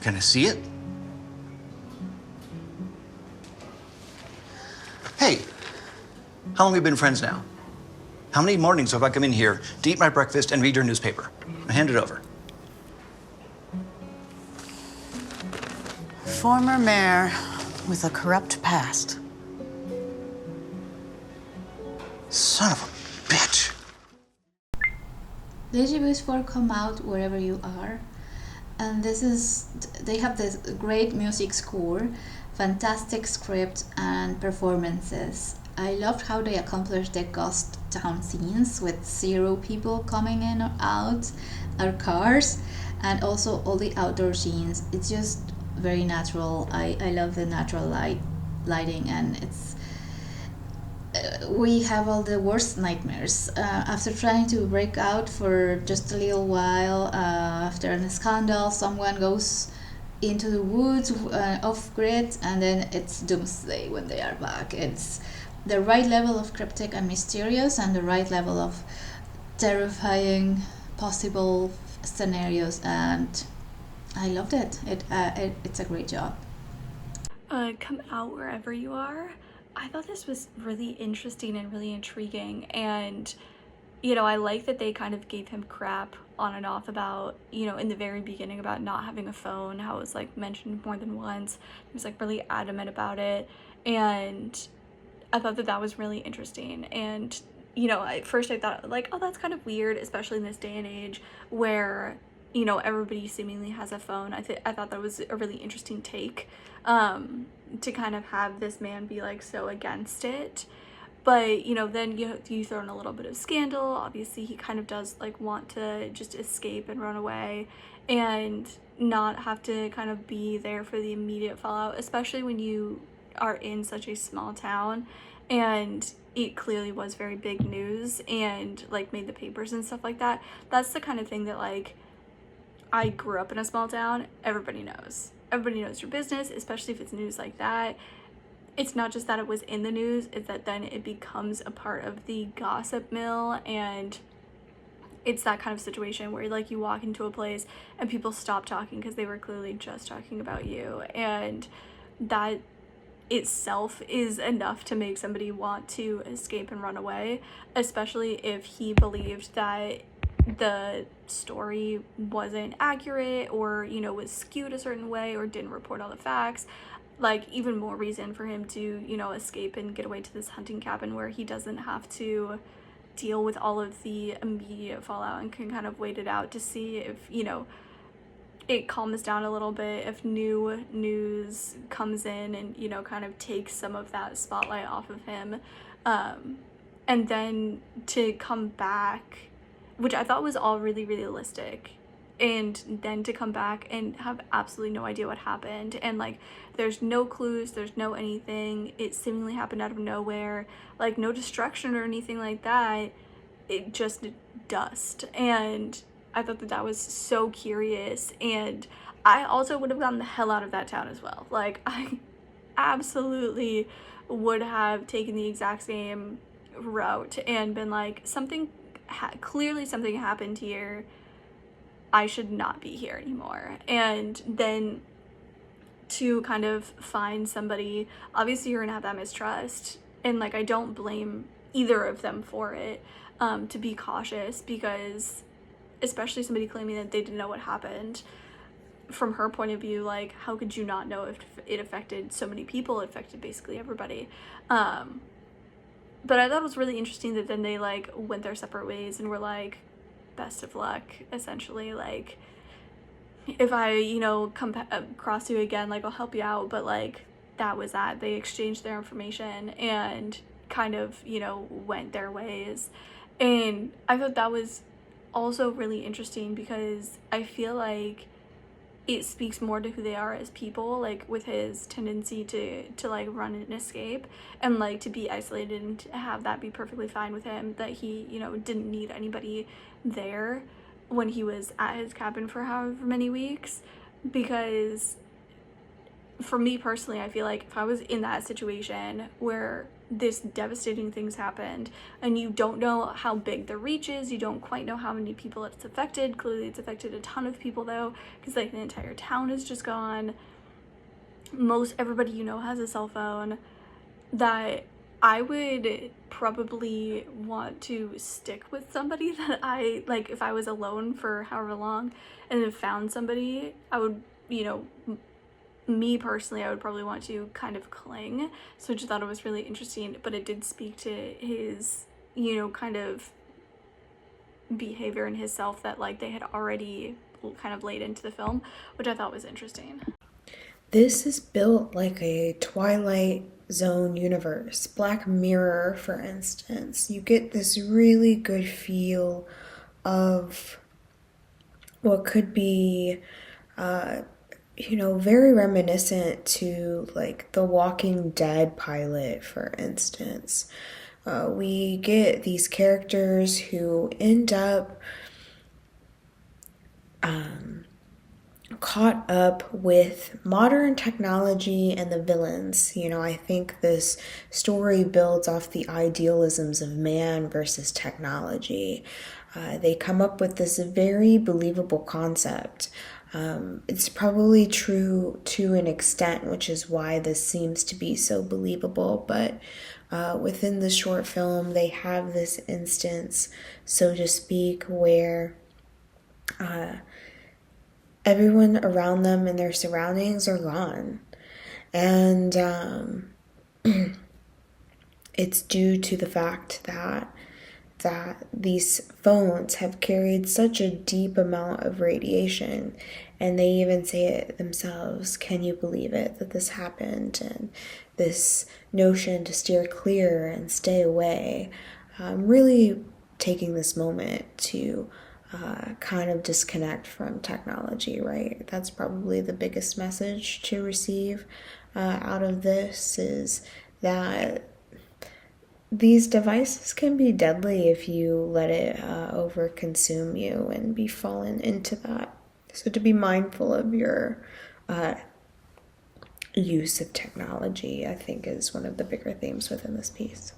Can I see it? Hey, how long have we been friends now? How many mornings have I come in here to eat my breakfast and read your newspaper? Hand it over. Former mayor with a corrupt past. Son of a bitch. Livingston come out wherever you are, and they have this great music score, fantastic script and performances. I loved how they accomplished the ghost town scenes with 0 people coming in or out, or cars, and also all the outdoor scenes. It's just very natural. I love the natural lighting, and it's we have all the worst nightmares. After trying to break out for just a little while, after a scandal, someone goes into the woods off grid, and then it's doomsday when they are back. It's the right level of cryptic and mysterious, and the right level of terrifying possible scenarios, and I loved it. It's a great job. Come out wherever you are. I thought this was really interesting and really intriguing, and I like that they kind of gave him crap on and off about, in the very beginning about not having a phone, how it was like mentioned more than once. He was like really adamant about it, and I thought that was really interesting. And at first I thought like, oh, that's kind of weird, especially in this day and age where everybody seemingly has a phone. I thought that was a really interesting take, to kind of have this man be like so against it. But then you throw in a little bit of scandal. Obviously he kind of does like want to just escape and run away and not have to kind of be there for the immediate fallout, especially when you are in such a small town and it clearly was very big news and like made the papers and stuff like that. That's the kind of thing that, like, I grew up in a small town. Everybody knows your business, especially if it's news like that. It's not just that it was in the news, it's that then it becomes a part of the gossip mill, and it's that kind of situation where like you walk into a place and people stop talking because they were clearly just talking about you, and that itself is enough to make somebody want to escape and run away, especially if he believed that the story wasn't accurate or was skewed a certain way or didn't report all the facts. Like, even more reason for him to escape and get away to this hunting cabin where he doesn't have to deal with all of the immediate fallout and can kind of wait it out to see if it calms down a little bit, if new news comes in and kind of takes some of that spotlight off of him, and then to come back, which I thought was all really realistic, and then to come back and have absolutely no idea what happened, and like there's no clues, there's no anything, it seemingly happened out of nowhere, like no destruction or anything like that, it just dust. And I thought that was so curious, and I also would have gotten the hell out of that town as well. Like, I absolutely would have taken the exact same route and been like, clearly something happened here, I should not be here anymore. And then to kind of find somebody, obviously you're gonna have that mistrust, and like I don't blame either of them for it, to be cautious, because especially somebody claiming that they didn't know what happened, from her point of view, like, how could you not know if it affected so many people? It affected basically everybody. But I thought it was really interesting that then they like went their separate ways and were like, best of luck, essentially. Like, if I come across you again, like, I'll help you out, but like that was that. They exchanged their information and kind of went their ways. And I thought that was also really interesting because I feel like it speaks more to who they are as people, like with his tendency to like run and escape and like to be isolated, and to have that be perfectly fine with him, that he didn't need anybody there when he was at his cabin for however many weeks. Because for me personally, I feel like if I was in that situation where this devastating things happened, and you don't know how big the reach is. You don't quite know how many people it's affected. Clearly it's affected a ton of people though, because like the entire town is just gone. Most everybody you know has a cell phone. That I would probably want to stick with somebody that I like. If I was alone for however long and then found somebody, I would, me personally, I would probably want to kind of cling. So I just thought it was really interesting, but it did speak to his, kind of behavior and his self that like they had already kind of laid into the film, which I thought was interesting. This is built like a Twilight Zone universe. Black Mirror, for instance. You get this really good feel of what could be, very reminiscent to like the Walking Dead pilot, for instance. We get these characters who end up caught up with modern technology and the villains. I think this story builds off the idealisms of man versus technology. They come up with this very believable concept. It's probably true to an extent, which is why this seems to be so believable, but within the short film, they have this instance, so to speak, where everyone around them and their surroundings are gone. And it's due to the fact that these phones have carried such a deep amount of radiation, and they even say it themselves. Can you believe it that this happened? And this notion to steer clear and stay away, really taking this moment to kind of disconnect from technology, right? That's probably the biggest message to receive out of this, is that these devices can be deadly if you let it overconsume you and be fallen into that. So to be mindful of your use of technology, I think, is one of the bigger themes within this piece.